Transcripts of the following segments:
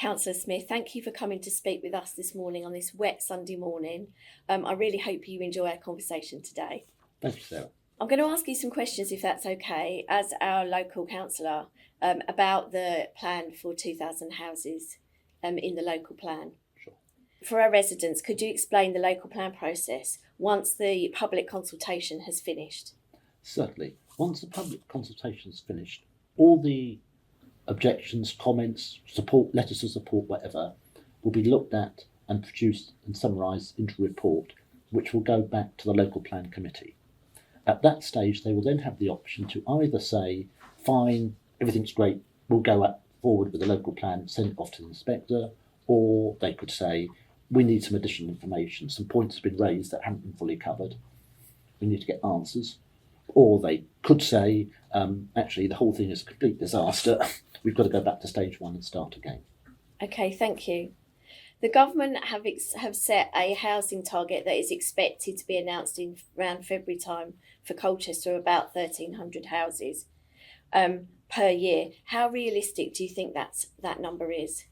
Councillor Smith, thank you for coming to speak with us this morning on this wet Sunday morning. I really hope you enjoy our conversation today. Thank you, Sarah. I'm going to ask you some questions, if that's okay, as our local councillor, about the plan for 2,000 houses in the local plan. Sure. For our residents, could you explain the local plan process once the public consultation has finished? Certainly. Once the public consultation is finished, all the objections, comments, support, letters of support, whatever, will be looked at and produced and summarised into a report, which will go back to the local plan committee. At that stage, they will then have the option to either say, fine, everything's great, we'll go forward with the local plan, send it off to the inspector, or they could say, we need some additional information, some points have been raised that haven't been fully covered, we need to get answers. Or they could say, actually, the whole thing is a complete disaster, we've got to go back to stage one and start again. Okay, thank you. The government have set a housing target that is expected to be announced in around February time for Colchester, about 1,300 houses per year. How realistic do you think that number is?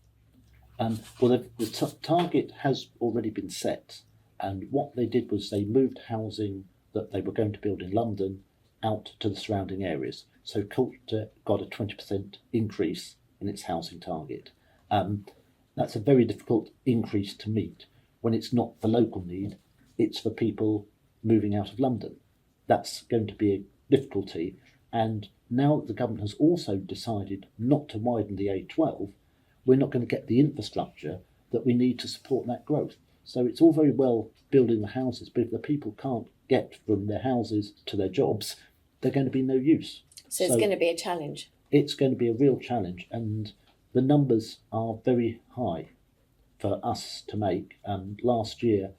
Well, the target has already been set, and what they did was they moved housing that they were going to build in London out to the surrounding areas. So Colchester got a 20% increase in its housing target. That's a very difficult increase to meet when it's not for local need, it's for people moving out of London. That's going to be a difficulty. And now that the government has also decided not to widen the A12, we're not going to get the infrastructure that we need to support that growth. So it's all very well building the houses, but if the people can't get from their houses to their jobs, they're going to be no use. So it's going to be a challenge. It's going to be a real challenge, and the numbers are very high for us to make. Last year,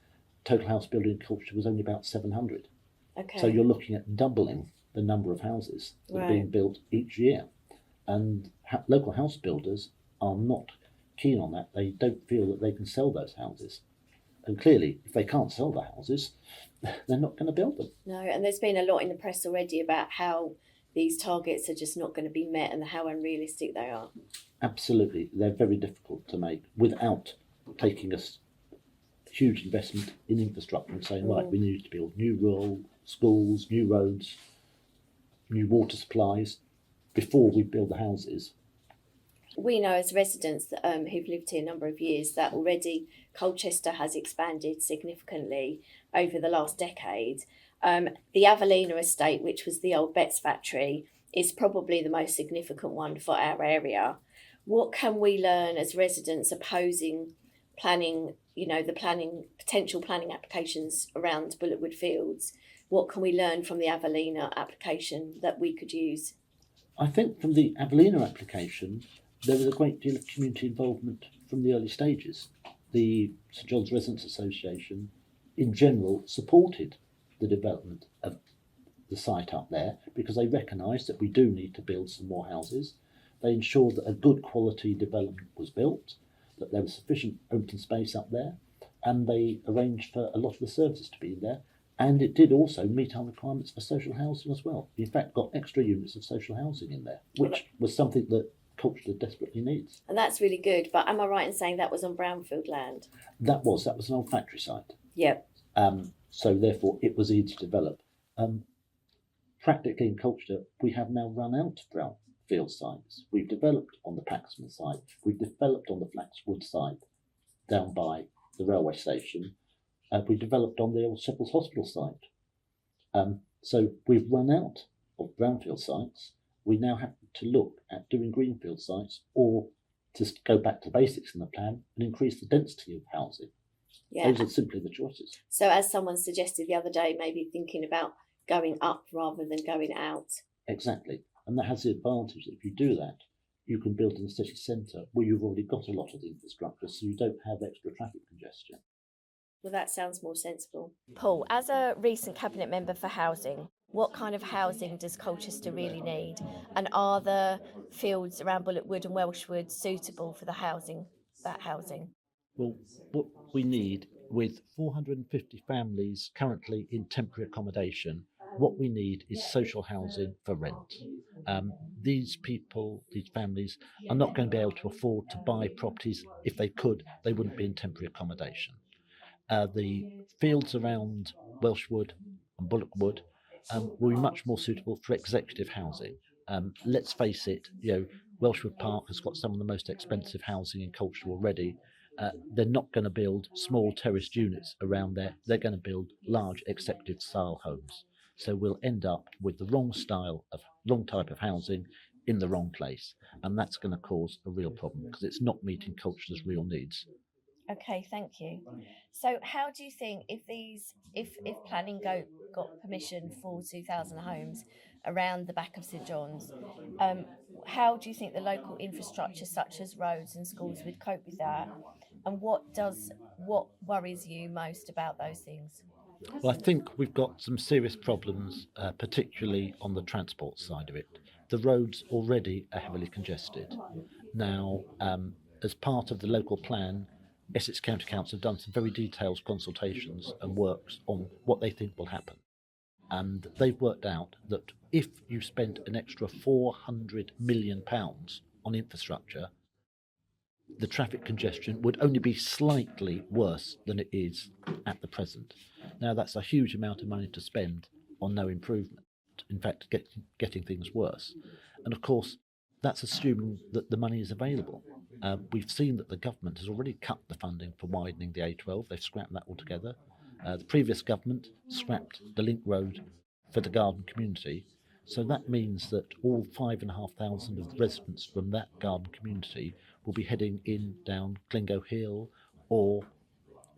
total house building in Colchester was only about 700. Okay. So you're looking at doubling the number of houses that are being built each year. And local house builders are not keen on that. They don't feel that they can sell those houses. And clearly, if they can't sell the houses, they're not going to build them. No, and there's been a lot in the press already about how these targets are just not going to be met and how unrealistic they are. Absolutely. They're very difficult to make without taking a huge investment in infrastructure and saying, right, we need to build new rural schools, new roads, new water supplies before we build the houses. We know as residents who've lived here a number of years that already Colchester has expanded significantly over the last decade. The Avellina estate, which was the old Betts factory, is probably the most significant one for our area. What can we learn as residents opposing planning, potential planning applications around Bullock Fields? What can we learn from the Avellina application that we could use? I think from the Avellina application, there was a great deal of community involvement from the early stages. The St John's Residents Association, in general, supported the development of the site up there because they recognised that we do need to build some more houses. They ensured that a good quality development was built, that there was sufficient open space up there, and they arranged for a lot of the services to be there. And it did also meet our requirements for social housing as well. In fact, got extra units of social housing in there, which was something that Colchester desperately needs. And that's really good, but am I right in saying that was on brownfield land? That was an old factory site. Yep. So therefore it was easy to develop. Practically in Colchester, we have now run out of brownfield sites. We've developed on the Paxman site, we've developed on the Welshwood site down by the railway station, we've developed on the old Shepherd's Hospital site. So we've run out of brownfield sites. We now have to look at doing greenfield sites or to go back to basics in the plan and increase the density of housing. Yeah. Those are simply the choices. So as someone suggested the other day, maybe thinking about going up rather than going out. Exactly. And that has the advantage that if you do that, you can build in the city centre where you've already got a lot of the infrastructure, so you don't have extra traffic congestion. Well, that sounds more sensible. Paul, as a recent Cabinet Member for Housing, what kind of housing does Colchester really need? And are the fields around Bullock and Welshwood suitable for that housing? Well, what we need, with 450 families currently in temporary accommodation What we need is social housing for rent. These people, these families, are not going to be able to afford to buy properties. If they could, they wouldn't be in temporary accommodation. The fields around Welshwood and Bullock will be much more suitable for executive housing. Let's face it, Welshwood Park has got some of the most expensive housing in Colchester already. They're not going to build small terraced units around there. They're going to build large executive style homes. So we'll end up with the wrong type of housing in the wrong place, and that's going to cause a real problem because it's not meeting Colchester's real needs. Okay, thank you. So, how do you think if planning got permission for 2,000 homes around the back of St John's, how do you think the local infrastructure such as roads and schools would cope with that? And what worries you most about those things? Well, I think we've got some serious problems, particularly on the transport side of it. The roads already are heavily congested. Now, as part of the local plan, Essex County Council have done some very detailed consultations and works on what they think will happen. And they've worked out that if you spent an extra £400 million on infrastructure, the traffic congestion would only be slightly worse than it is at the present. Now, that's a huge amount of money to spend on no improvement. In fact, getting things worse. And of course, that's assuming that the money is available. We've seen that the government has already cut the funding for widening the A12. They've scrapped that altogether. The previous government scrapped the link road for the garden community. So that means that all 5,500 of residents from that garden community will be heading down Glingo Hill, or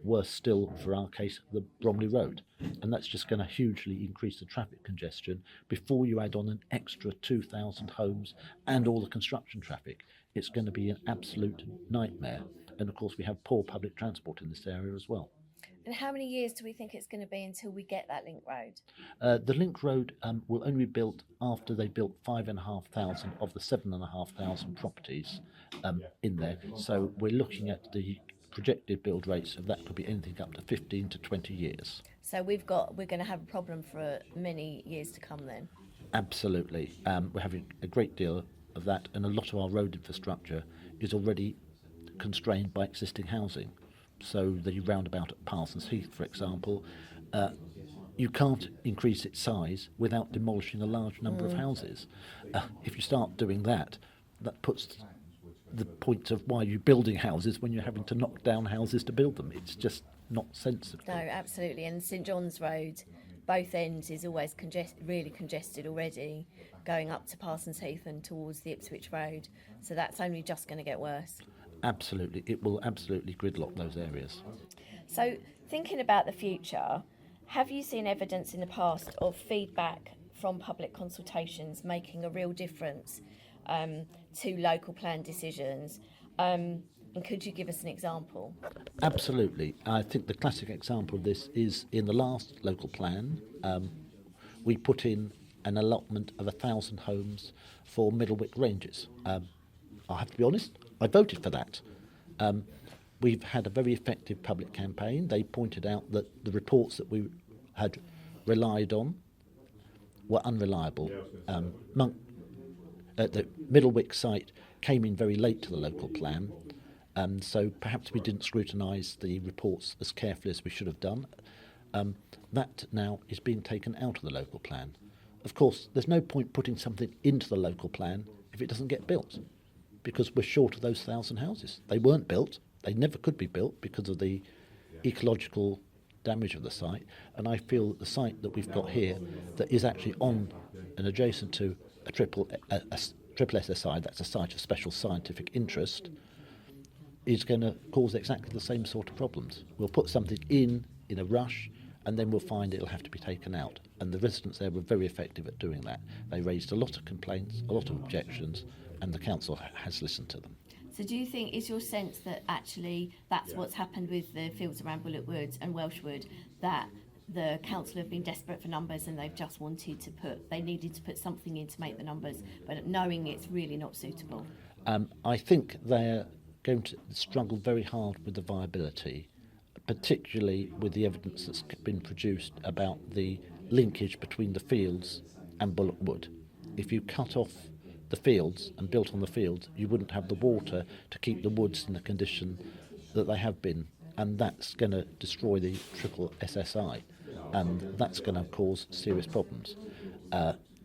worse still, for our case, the Bromley Road. And that's just going to hugely increase the traffic congestion before you add on an extra 2,000 homes and all the construction traffic. It's going to be an absolute nightmare. And of course, we have poor public transport in this area as well. And how many years do we think it's going to be until we get that link road? The link road will only be built after they built 5,500 of the 7,500 properties in there. So we're looking at the projected build rates of that could be anything up to 15 to 20 years. So we're going to have a problem for many years to come then? Absolutely. We're having a great deal of that, and a lot of our road infrastructure is already constrained by existing housing. So the roundabout at Parsons Heath, for example, you can't increase its size without demolishing a large number of houses. If you start doing that, that puts the point of why you're building houses when you're having to knock down houses to build them. It's just not sensible. No, absolutely. And St John's Road, both ends, is always really congested already, going up to Parsons Heath and towards the Ipswich Road. So that's only just going to get worse. Absolutely. It will absolutely gridlock those areas. So, thinking about the future, have you seen evidence in the past of feedback from public consultations making a real difference to local plan decisions? And could you give us an example? Absolutely. I think the classic example of this is in the last local plan. We put in an allotment of 1,000 homes for Middlewick Ranges. I have to be honest, I voted for that. We've had a very effective public campaign. They pointed out that the reports that we had relied on were unreliable. The Middlewick site came in very late to the local plan, so perhaps we didn't scrutinise the reports as carefully as we should have done. That now is being taken out of the local plan. Of course, there's no point putting something into the local plan if it doesn't get built, because we're short of those 1,000 houses. They weren't built. They never could be built because of the ecological damage of the site. And I feel that the site that we've got here, that is actually on and adjacent to a triple SSI, that's a site of special scientific interest, is going to cause exactly the same sort of problems. We'll put something in a rush, and then we'll find it'll have to be taken out. And the residents there were very effective at doing that. They raised a lot of complaints, a lot of objections, and the council has listened to them. So do you think, is your sense that actually that's what's happened with the fields around Bullock Woods and Welshwood, that the council have been desperate for numbers and they've just they needed to put something in to make the numbers, but knowing it's really not suitable? I think they're going to struggle very hard with the viability, particularly with the evidence that's been produced about the linkage between the fields and Bullock Wood. If you cut off the fields and built on the fields, you wouldn't have the water to keep the woods in the condition that they have been, and that's going to destroy the triple SSI, and that's going to cause serious problems.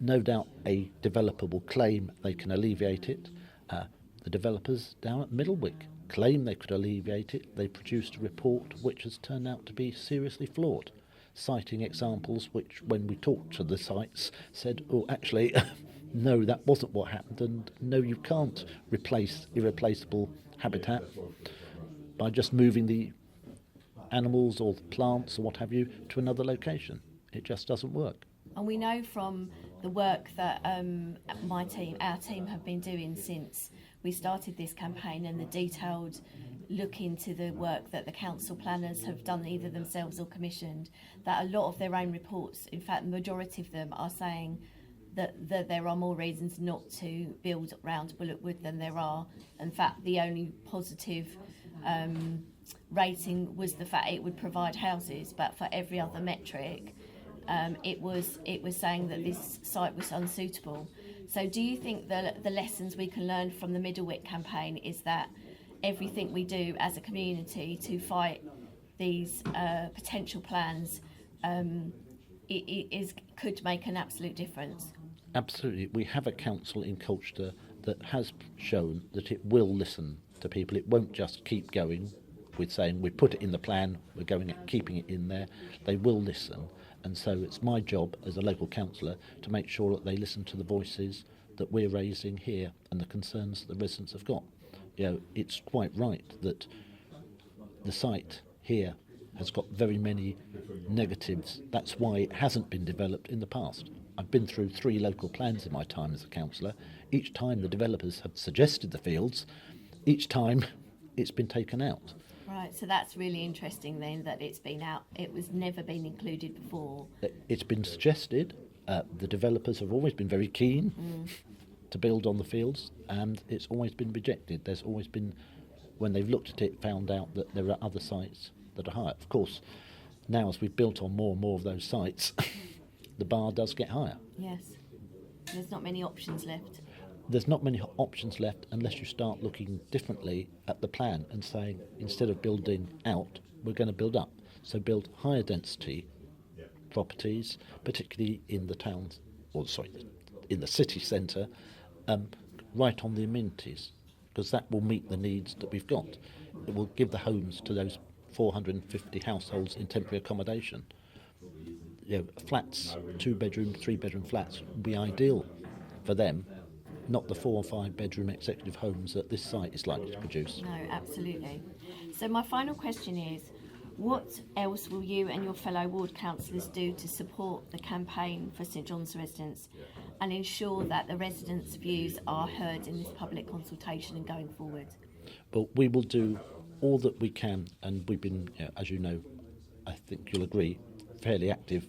No doubt a developer will claim they can alleviate it. The developers down at Middlewick claim they could alleviate it. They produced a report which has turned out to be seriously flawed, citing examples which, when we talked to the sites, said, oh, actually, no, that wasn't what happened, and no, you can't replace irreplaceable habitat by just moving the animals or the plants or what have you to another location. It just doesn't work. And we know from the work that our team have been doing since we started this campaign, and the detailed look into the work that the council planners have done either themselves or commissioned, that a lot of their own reports, in fact the majority of them, are saying that there are more reasons not to build around Bullock Wood than there are. In fact, the only positive rating was the fact it would provide houses, but for every other metric it was saying that this site was unsuitable. So do you think that the lessons we can learn from the Middlewick campaign is that everything we do as a community to fight these potential plans could make an absolute difference? Absolutely. We have a council in Colchester that has shown that it will listen to people. It won't just keep going with saying we put it in the plan, we're going at keeping it in there. They will listen. And so it's my job as a local councillor to make sure that they listen to the voices that we're raising here and the concerns that the residents have got. You know, it's quite right that the site here has got very many negatives. That's why it hasn't been developed in the past. I've been through 3 local plans in my time as a councillor. Each time the developers have suggested the fields, each time it's been taken out. Right, so that's really interesting then that it's been out. It was never been included before. It's been suggested. The developers have always been very keen to build on the fields, and it's always been rejected. There's always been, when they've looked at it, found out that there are other sites that are higher. Of course, now as we've built on more and more of those sites, the bar does get higher. Yes, there's not many options left. There's not many options left unless you start looking differently at the plan and saying, instead of building out, we're going to build up. So build higher density properties, particularly in the towns, in the city centre, right on the amenities, because that will meet the needs that we've got. It will give the homes to those 450 households in temporary accommodation. You know, flats, 2-bedroom, 3-bedroom flats would be ideal for them, not the 4 or 5 bedroom executive homes that this site is likely to produce. No, absolutely. So my final question is, what else will you and your fellow ward councillors do to support the campaign for St John's residents and ensure that the residents' views are heard in this public consultation and going forward? But we will do all that we can, and we've been, as you know, I think you'll agree, fairly active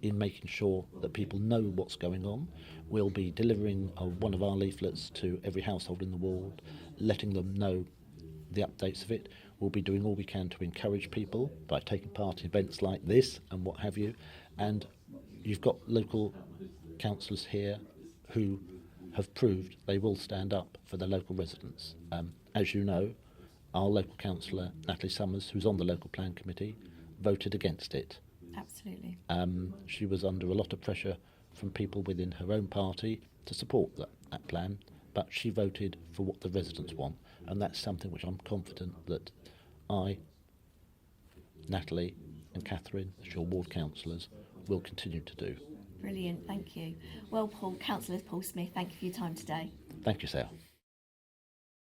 in making sure that people know what's going on. We'll be delivering one of our leaflets to every household in the ward, letting them know the updates of it. We'll be doing all we can to encourage people by taking part in events like this and what have you. And you've got local councillors here who have proved they will stand up for their local residents. As you know, our local councillor, Natalie Summers, who's on the local plan committee, voted against it. Absolutely. She was under a lot of pressure from people within her own party to support that plan, but she voted for what the residents want, and that's something which I'm confident that I, Natalie and Catherine, as your ward councillors, will continue to do. Brilliant, thank you. Well, Councillor Paul Smith, thank you for your time today. Thank you, Sarah.